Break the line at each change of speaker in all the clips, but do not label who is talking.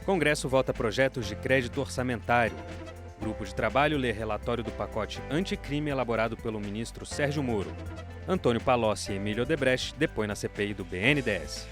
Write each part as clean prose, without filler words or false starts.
Congresso vota projetos de crédito orçamentário. Grupo de trabalho lê relatório do pacote anticrime elaborado pelo ministro Sérgio Moro. Antônio Palocci e Emílio Odebrecht depõem na CPI do BNDES.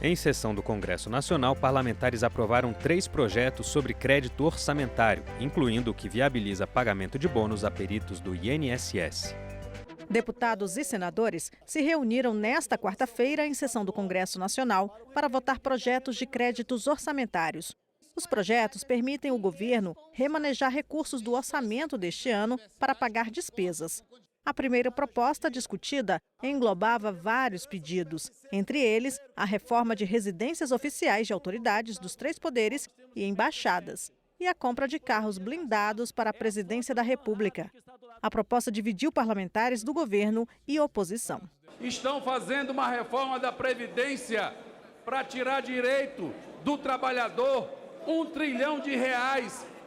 Em sessão do Congresso Nacional, parlamentares aprovaram 3 projetos sobre crédito orçamentário, incluindo o que viabiliza pagamento de bônus a peritos do INSS.
Deputados e senadores se reuniram nesta quarta-feira em sessão do Congresso Nacional para votar projetos de créditos orçamentários. Os projetos permitem ao governo remanejar recursos do orçamento deste ano para pagar despesas. A primeira proposta discutida englobava vários pedidos, entre eles a reforma de residências oficiais de autoridades dos 3 poderes e embaixadas, e a compra de carros blindados para a presidência da República. A proposta dividiu parlamentares do governo e oposição.
Estão fazendo uma reforma da Previdência para tirar direito do trabalhador, R$1 trilhão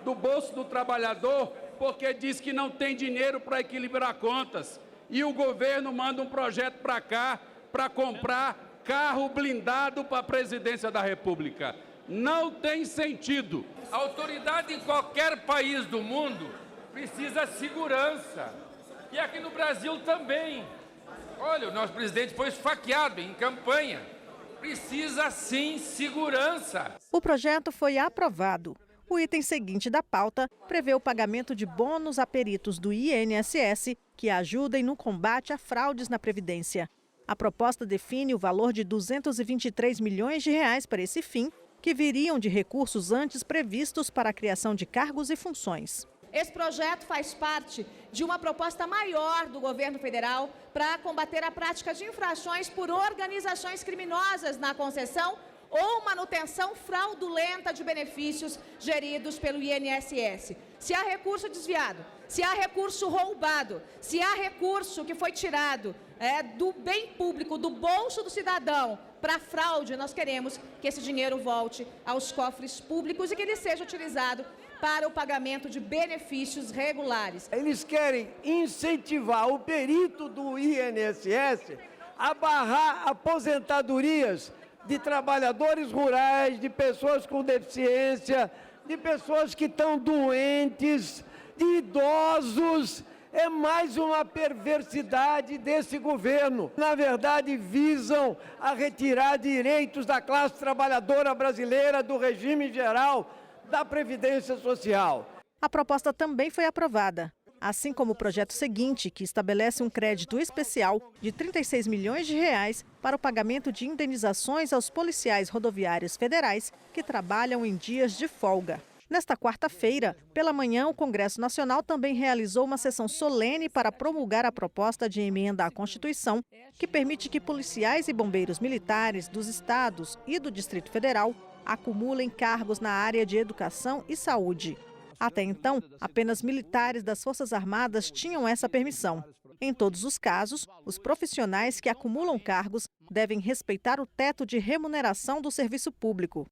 do bolso do trabalhador, porque diz que não tem dinheiro para equilibrar contas. E o governo manda um projeto para cá para comprar carro blindado para a presidência da República. Não tem sentido.
A autoridade em qualquer país do mundo precisa de segurança. E aqui no Brasil também. Olha, o nosso presidente foi esfaqueado em campanha. Precisa sim segurança.
O projeto foi aprovado. O item seguinte da pauta prevê o pagamento de bônus a peritos do INSS que ajudem no combate a fraudes na Previdência. A proposta define o valor de R$223 milhões para esse fim, que viriam de recursos antes previstos para a criação de cargos e funções.
Esse projeto faz parte de uma proposta maior do governo federal para combater a prática de infrações por organizações criminosas na concessão ou manutenção fraudulenta de benefícios geridos pelo INSS. Se há recurso desviado, se há recurso roubado, se há recurso que foi tirado do bem público, do bolso do cidadão, para fraude, nós queremos que esse dinheiro volte aos cofres públicos e que ele seja utilizado para o pagamento de benefícios regulares.
Eles querem incentivar o perito do INSS a barrar aposentadorias de trabalhadores rurais, de pessoas com deficiência, de pessoas que estão doentes, de idosos. É mais uma perversidade desse governo. Na verdade, visam a retirar direitos da classe trabalhadora brasileira, do regime geral, da Previdência Social.
A proposta também foi aprovada, assim como o projeto seguinte, que estabelece um crédito especial de R$36 milhões para o pagamento de indenizações aos policiais rodoviários federais que trabalham em dias de folga. Nesta quarta-feira, pela manhã, o Congresso Nacional também realizou uma sessão solene para promulgar a proposta de emenda à Constituição, que permite que policiais e bombeiros militares dos estados e do Distrito Federal acumulem cargos na área de educação e saúde. Até então, apenas militares das Forças Armadas tinham essa permissão. Em todos os casos, os profissionais que acumulam cargos devem respeitar o teto de remuneração do serviço público.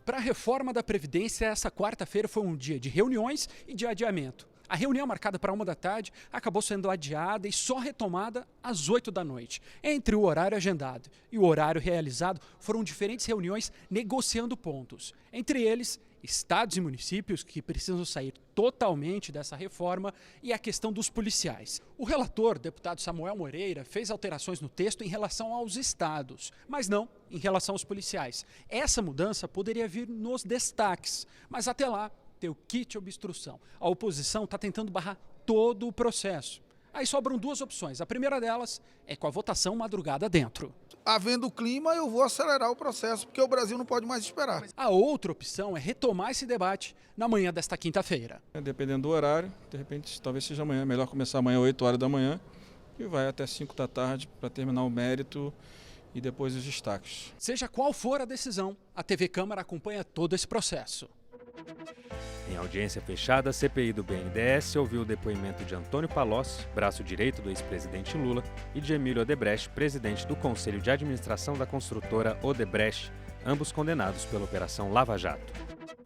Para a reforma da Previdência, essa quarta-feira foi um dia de reuniões e de adiamento. A reunião marcada para 13h acabou sendo adiada e só retomada às 20h. Entre o horário agendado e o horário realizado, foram diferentes reuniões negociando pontos. Entre eles, estados e municípios que precisam sair totalmente dessa reforma e a questão dos policiais. O relator, deputado Samuel Moreira, fez alterações no texto em relação aos estados, mas não em relação aos policiais. Essa mudança poderia vir nos destaques, mas até lá tem o kit obstrução. A oposição está tentando barrar todo o processo. Aí sobram 2 opções. A primeira delas é com a votação madrugada dentro.
Havendo clima, eu vou acelerar o processo, porque o Brasil não pode mais esperar.
A outra opção é retomar esse debate na manhã desta quinta-feira.
Dependendo do horário, de repente, talvez seja amanhã. É melhor começar amanhã às 8h e vai até 5h para terminar o mérito e depois os destaques.
Seja qual for a decisão, a TV Câmara acompanha todo esse processo.
Em audiência fechada, a CPI do BNDES ouviu o depoimento de Antônio Palocci, braço direito do ex-presidente Lula, e de Emílio Odebrecht, presidente do Conselho de Administração da construtora Odebrecht, ambos condenados pela Operação Lava Jato.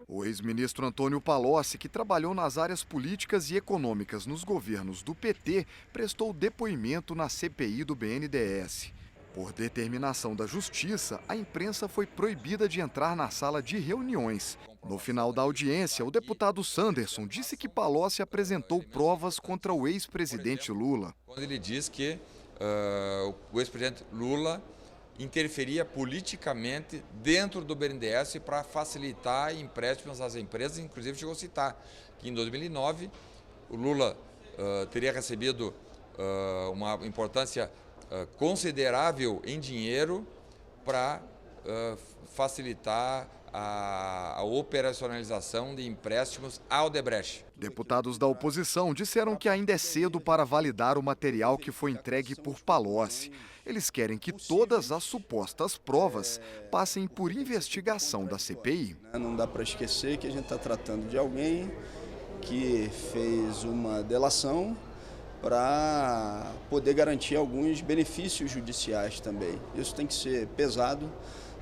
O ex-ministro Antônio Palocci, que trabalhou nas áreas políticas e econômicas nos governos do PT, prestou depoimento na CPI do BNDES. Por determinação da Justiça, a imprensa foi proibida de entrar na sala de reuniões. No final da audiência, o deputado Sanderson disse que Palocci apresentou provas contra o ex-presidente Lula.
Quando ele diz que o ex-presidente Lula interferia politicamente dentro do BNDES para facilitar empréstimos às empresas, inclusive chegou a citar que em 2009 o Lula teria recebido uma importância considerável em dinheiro para facilitar a operacionalização de empréstimos à Odebrecht.
Deputados da oposição disseram que ainda é cedo para validar o material que foi entregue por Palocci. Eles querem que todas as supostas provas passem por investigação da CPI.
Não dá para esquecer que a gente está tratando de alguém que fez uma delação para poder garantir alguns benefícios judiciais também. Isso tem que ser pesado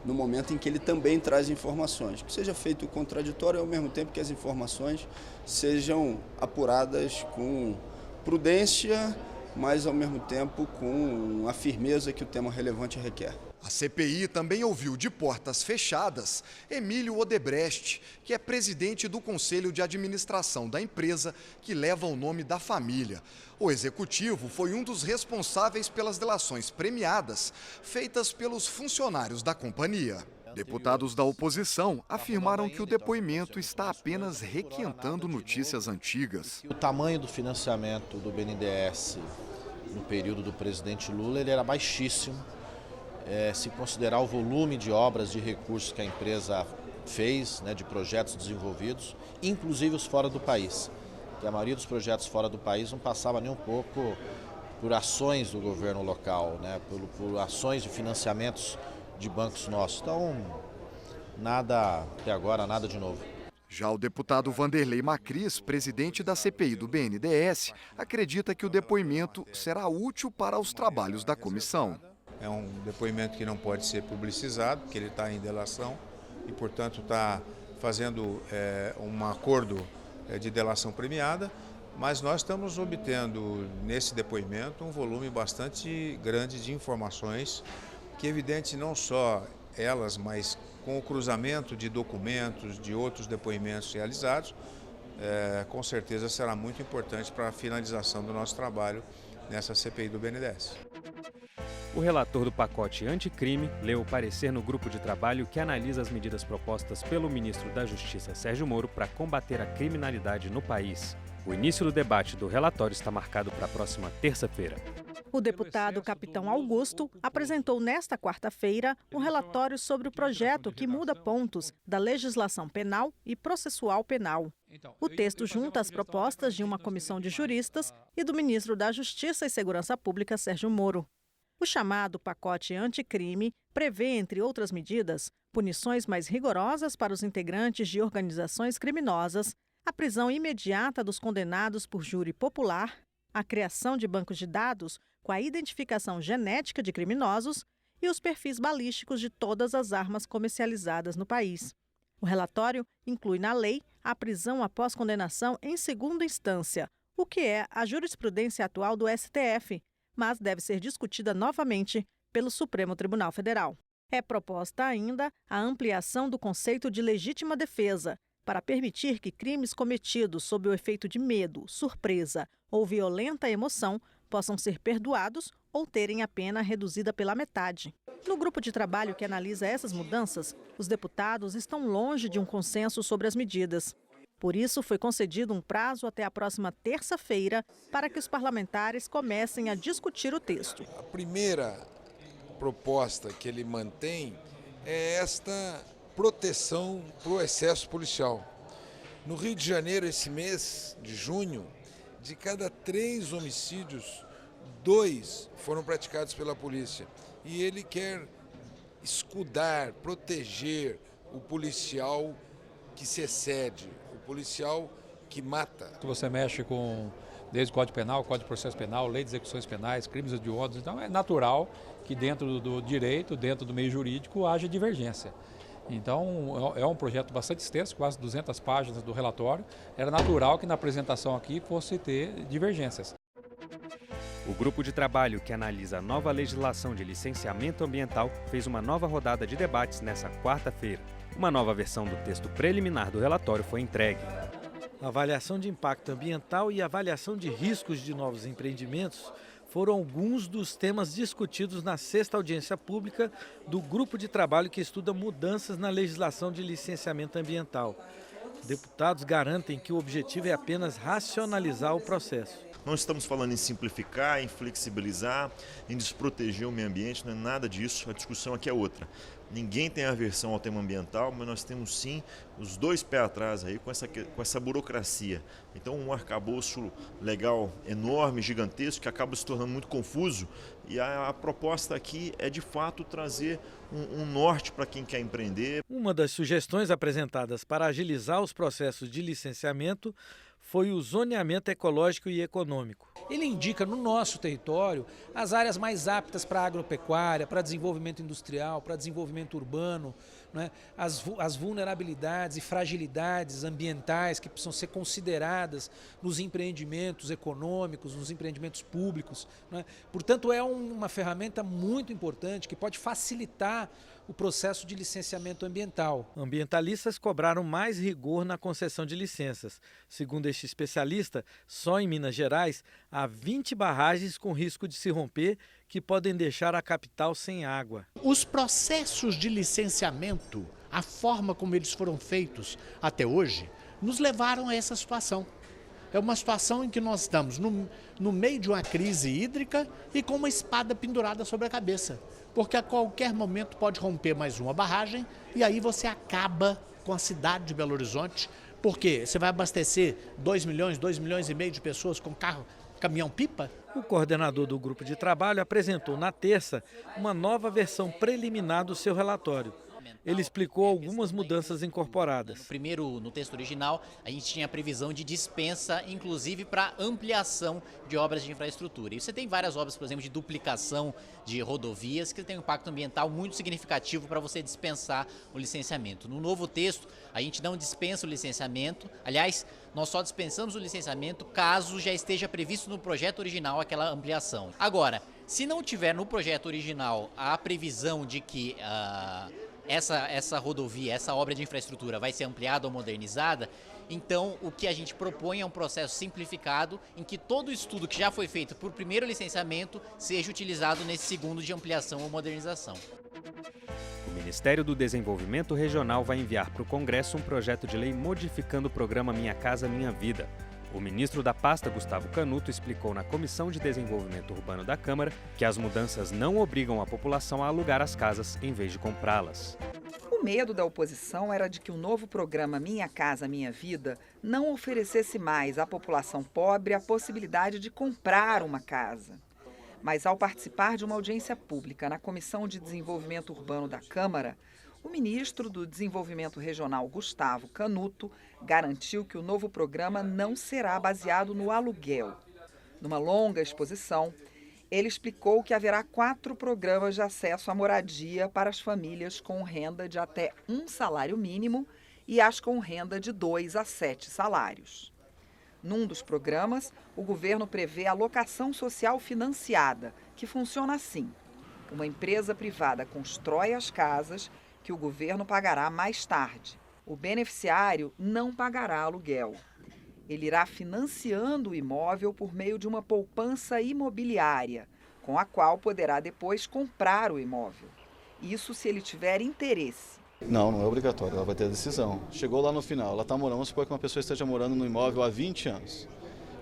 no momento em que ele também traz informações. Que seja feito o contraditório ao mesmo tempo que as informações sejam apuradas com prudência, mas ao mesmo tempo com a firmeza que o tema relevante requer.
A CPI também ouviu de portas fechadas Emílio Odebrecht, que é presidente do Conselho de Administração da empresa que leva o nome da família. O executivo foi um dos responsáveis pelas delações premiadas feitas pelos funcionários da companhia. Deputados da oposição afirmaram que o depoimento está apenas requentando notícias antigas.
O tamanho do financiamento do BNDES no período do presidente Lula ele era baixíssimo. Se considerar o volume de obras de recursos que a empresa fez, de projetos desenvolvidos, inclusive os fora do país. Que a maioria dos projetos fora do país não passava nem um pouco por ações do governo local, por ações de financiamentos de bancos nossos. Então, até agora, nada de novo.
Já o deputado Vanderlei Macris, presidente da CPI do BNDES, acredita que o depoimento será útil para os trabalhos da comissão.
É um depoimento que não pode ser publicizado, porque ele está em delação e, portanto, está fazendo um acordo de delação premiada, mas nós estamos obtendo nesse depoimento um volume bastante grande de informações que é evidente não só elas, mas com o cruzamento de documentos, de outros depoimentos realizados, com certeza será muito importante para a finalização do nosso trabalho nessa CPI do BNDES.
O relator do pacote anticrime leu o parecer no grupo de trabalho que analisa as medidas propostas pelo ministro da Justiça, Sérgio Moro, para combater a criminalidade no país. O início do debate do relatório está marcado para a próxima terça-feira.
O deputado Capitão Augusto apresentou nesta quarta-feira um relatório sobre o projeto que muda pontos da legislação penal e processual penal. O texto junta as propostas de uma comissão de juristas e do ministro da Justiça e Segurança Pública, Sérgio Moro. O chamado pacote anticrime prevê, entre outras medidas, punições mais rigorosas para os integrantes de organizações criminosas, a prisão imediata dos condenados por júri popular, a criação de bancos de dados com a identificação genética de criminosos e os perfis balísticos de todas as armas comercializadas no país. O relatório inclui na lei a prisão após condenação em segunda instância, o que é a jurisprudência atual do STF, mas deve ser discutida novamente pelo Supremo Tribunal Federal. É proposta ainda a ampliação do conceito de legítima defesa, para permitir que crimes cometidos sob o efeito de medo, surpresa ou violenta emoção possam ser perdoados ou terem a pena reduzida pela metade. No grupo de trabalho que analisa essas mudanças, os deputados estão longe de um consenso sobre as medidas. Por isso, foi concedido um prazo até a próxima terça-feira para que os parlamentares comecem a discutir o texto.
A primeira proposta que ele mantém é esta proteção para o excesso policial. No Rio de Janeiro, esse mês de junho, de cada 3 homicídios, 2 foram praticados pela polícia. E ele quer escudar, proteger o policial que se excede, o policial que mata.
Você mexe com desde o Código Penal, Código de Processo Penal, Lei de Execuções Penais, crimes hediondos, então é natural que dentro do direito, dentro do meio jurídico, haja divergência. Então é um projeto bastante extenso, quase 200 páginas do relatório, era natural que na apresentação aqui fosse ter divergências.
O grupo de trabalho que analisa a nova legislação de licenciamento ambiental fez uma nova rodada de debates nesta quarta-feira. Uma nova versão do texto preliminar do relatório foi entregue.
A avaliação de impacto ambiental e a avaliação de riscos de novos empreendimentos foram alguns dos temas discutidos na 6ª audiência pública do grupo de trabalho que estuda mudanças na legislação de licenciamento ambiental. Deputados garantem que o objetivo é apenas racionalizar o processo.
Não estamos falando em simplificar, em flexibilizar, em desproteger o meio ambiente, não é nada disso, a discussão aqui é outra. Ninguém tem aversão ao tema ambiental, mas nós temos sim os dois pés atrás aí com essa burocracia. Então um arcabouço legal enorme, gigantesco, que acaba se tornando muito confuso. E a proposta aqui é de fato trazer um norte para quem quer empreender.
Uma das sugestões apresentadas para agilizar os processos de licenciamento foi o zoneamento ecológico e econômico.
Ele indica no nosso território as áreas mais aptas para agropecuária, para desenvolvimento industrial, para desenvolvimento urbano, né? As vulnerabilidades e fragilidades ambientais que precisam ser consideradas nos empreendimentos econômicos, nos empreendimentos públicos, né? Portanto, é uma ferramenta muito importante que pode facilitar o processo de licenciamento ambiental.
Ambientalistas cobraram mais rigor na concessão de licenças. Segundo este especialista, só em Minas Gerais há 20 barragens com risco de se romper que podem deixar a capital sem água.
Os processos de licenciamento, a forma como eles foram feitos até hoje, nos levaram a essa situação. É uma situação em que nós estamos no meio de uma crise hídrica e com uma espada pendurada sobre a cabeça. Porque a qualquer momento pode romper mais uma barragem e aí você acaba com a cidade de Belo Horizonte, porque você vai abastecer 2 milhões e meio de pessoas com caminhão-pipa?
O coordenador do grupo de trabalho apresentou na terça uma nova versão preliminar do seu relatório. Ele explicou algumas mudanças incorporadas.
Primeiro, no texto original, a gente tinha a previsão de dispensa, inclusive para ampliação de obras de infraestrutura. E você tem várias obras, por exemplo, de duplicação de rodovias, que tem um impacto ambiental muito significativo para você dispensar o licenciamento. No novo texto, a gente não dispensa o licenciamento. Aliás, nós só dispensamos o licenciamento caso já esteja previsto no projeto original aquela ampliação. Agora, se não tiver no projeto original a previsão de que essa rodovia, essa obra de infraestrutura vai ser ampliada ou modernizada, então o que a gente propõe é um processo simplificado em que todo o estudo que já foi feito por primeiro licenciamento seja utilizado nesse segundo de ampliação ou modernização.
O Ministério do Desenvolvimento Regional vai enviar para o Congresso um projeto de lei modificando o programa Minha Casa Minha Vida. O ministro da pasta, Gustavo Canuto, explicou na Comissão de Desenvolvimento Urbano da Câmara que as mudanças não obrigam a população a alugar as casas em vez de comprá-las.
O medo da oposição era de que o novo programa Minha Casa Minha Vida não oferecesse mais à população pobre a possibilidade de comprar uma casa. Mas ao participar de uma audiência pública na Comissão de Desenvolvimento Urbano da Câmara, o ministro do Desenvolvimento Regional, Gustavo Canuto, garantiu que o novo programa não será baseado no aluguel. Numa longa exposição, ele explicou que haverá 4 programas de acesso à moradia para as famílias com renda de até 1 salário mínimo e as com renda de 2 a 7 salários. Num dos programas, o governo prevê a locação social financiada, que funciona assim. Uma empresa privada constrói as casas que o governo pagará mais tarde. O beneficiário não pagará aluguel. Ele irá financiando o imóvel por meio de uma poupança imobiliária, com a qual poderá depois comprar o imóvel. Isso se ele tiver interesse.
Não é obrigatório, ela vai ter a decisão. Chegou lá no final, ela está morando, vamos supor que uma pessoa esteja morando no imóvel há 20 anos.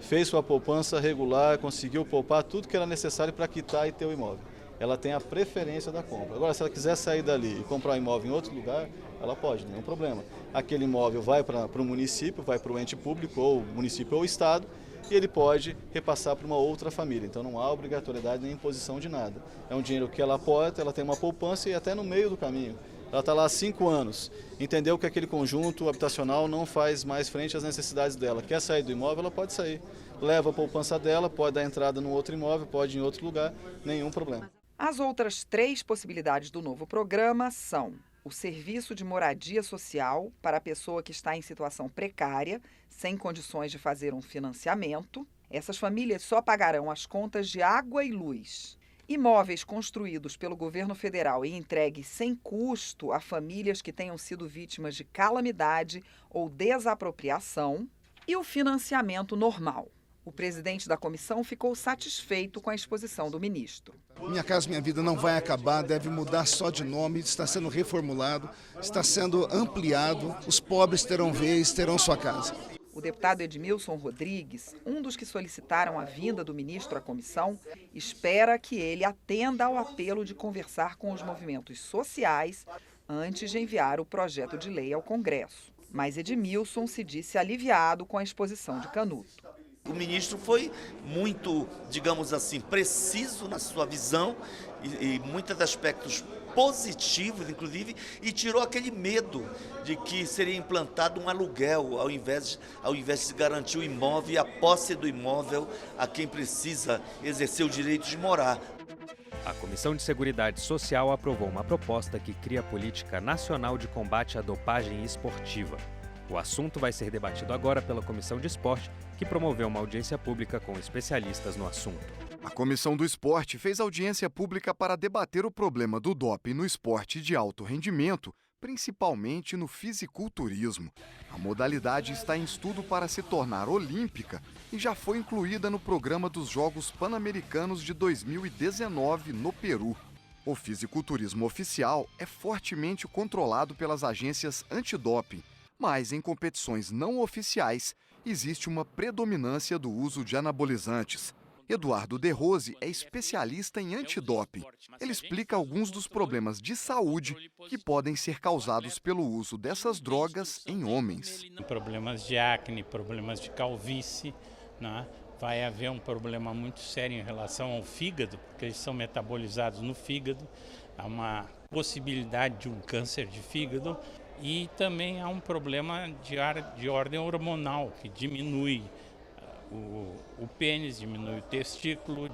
Fez sua poupança regular, conseguiu poupar tudo que era necessário para quitar e ter o imóvel. Ela tem a preferência da compra. Agora, se ela quiser sair dali e comprar um imóvel em outro lugar, ela pode, nenhum problema. Aquele imóvel vai para o município, vai para o ente público, ou município ou estado, e ele pode repassar para uma outra família. Então não há obrigatoriedade nem imposição de nada. É um dinheiro que ela aporta, ela tem uma poupança e até no meio do caminho ela está lá há 5 anos, entendeu que aquele conjunto habitacional não faz mais frente às necessidades dela, quer sair do imóvel, ela pode sair. Leva a poupança dela, pode dar entrada no outro imóvel, pode ir em outro lugar, nenhum problema.
As outras 3 possibilidades do novo programa são o serviço de moradia social para a pessoa que está em situação precária, sem condições de fazer um financiamento. Essas famílias só pagarão as contas de água e luz. Imóveis construídos pelo governo federal e entregues sem custo a famílias que tenham sido vítimas de calamidade ou desapropriação. E o financiamento normal. O presidente da comissão ficou satisfeito com a exposição do ministro.
Minha Casa Minha Vida não vai acabar, deve mudar só de nome, está sendo reformulado, está sendo ampliado, os pobres terão vez, terão sua casa.
O deputado Edmilson Rodrigues, um dos que solicitaram a vinda do ministro à comissão, espera que ele atenda ao apelo de conversar com os movimentos sociais antes de enviar o projeto de lei ao Congresso. Mas Edmilson se disse aliviado com a exposição de Canuto.
O ministro foi muito, digamos assim, preciso na sua visão e muitos aspectos positivos, inclusive, e tirou aquele medo de que seria implantado um aluguel ao invés de garantir o imóvel e a posse do imóvel a quem precisa exercer o direito de morar.
A Comissão de Seguridade Social aprovou uma proposta que cria a Política Nacional de Combate à Dopagem Esportiva. O assunto vai ser debatido agora pela Comissão de Esporte, que promoveu uma audiência pública com especialistas no assunto.
A Comissão do Esporte fez audiência pública para debater o problema do doping no esporte de alto rendimento, principalmente no fisiculturismo. A modalidade está em estudo para se tornar olímpica e já foi incluída no programa dos Jogos Pan-Americanos de 2019 no Peru. O fisiculturismo oficial é fortemente controlado pelas agências antidoping, mas em competições não oficiais existe uma predominância do uso de anabolizantes. Eduardo De Rose é especialista em antidoping. Ele explica alguns dos problemas de saúde que podem ser causados pelo uso dessas drogas em homens.
Problemas de acne, problemas de calvície, né? Vai haver um problema muito sério em relação ao fígado, porque eles são metabolizados no fígado. Há uma possibilidade de um câncer de fígado. E também há um problema de ordem hormonal, que diminui o pênis, diminui o testículo,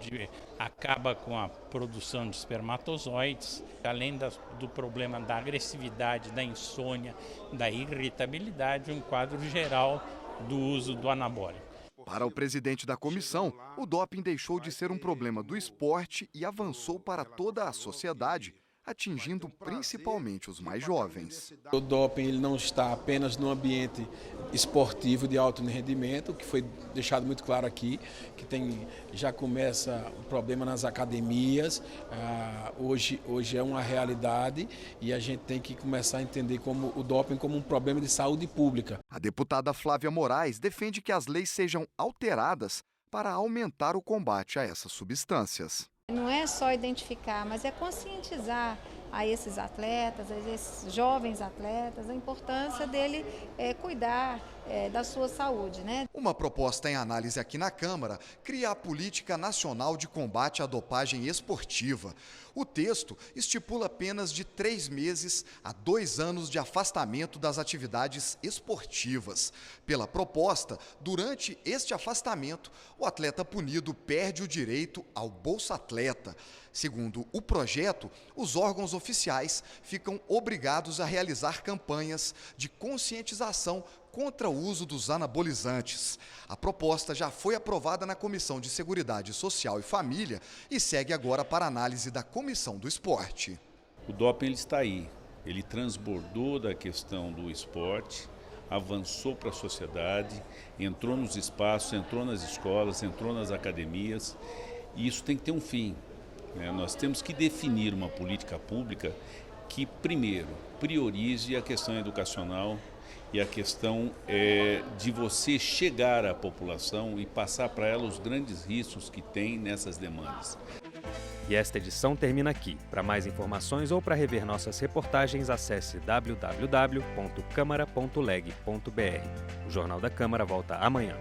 acaba com a produção de espermatozoides, além do problema da agressividade, da insônia, da irritabilidade, um quadro geral do uso do anabólico.
Para o presidente da comissão, o doping deixou de ser um problema do esporte e avançou para toda a sociedade, atingindo principalmente os mais jovens.
O doping ele não está apenas no ambiente esportivo de alto rendimento, que foi deixado muito claro aqui, que já começa o problema nas academias, hoje é uma realidade e a gente tem que começar a entender o doping como um problema de saúde pública.
A deputada Flávia Moraes defende que as leis sejam alteradas para aumentar o combate a essas substâncias.
Não é só identificar, mas é conscientizar a esses atletas, a esses jovens atletas, a importância dele cuidar da sua saúde, né?
Uma proposta em análise aqui na Câmara cria a Política Nacional de Combate à Dopagem Esportiva. O texto estipula penas de 3 meses a 2 anos de afastamento das atividades esportivas. Pela proposta, durante este afastamento, o atleta punido perde o direito ao Bolsa Atleta. Segundo o projeto, os órgãos oficiais ficam obrigados a realizar campanhas de conscientização contra o uso dos anabolizantes. A proposta já foi aprovada na Comissão de Seguridade Social e Família e segue agora para análise da Comissão do Esporte.
O doping ele está aí, ele transbordou da questão do esporte, avançou para a sociedade, entrou nos espaços, entrou nas escolas, entrou nas academias e isso tem que ter um fim. Nós temos que definir uma política pública que, primeiro, priorize a questão educacional e a questão de você chegar à população e passar para ela os grandes riscos que tem nessas demandas.
E esta edição termina aqui. Para mais informações ou para rever nossas reportagens, acesse www.câmara.leg.br. O Jornal da Câmara volta amanhã.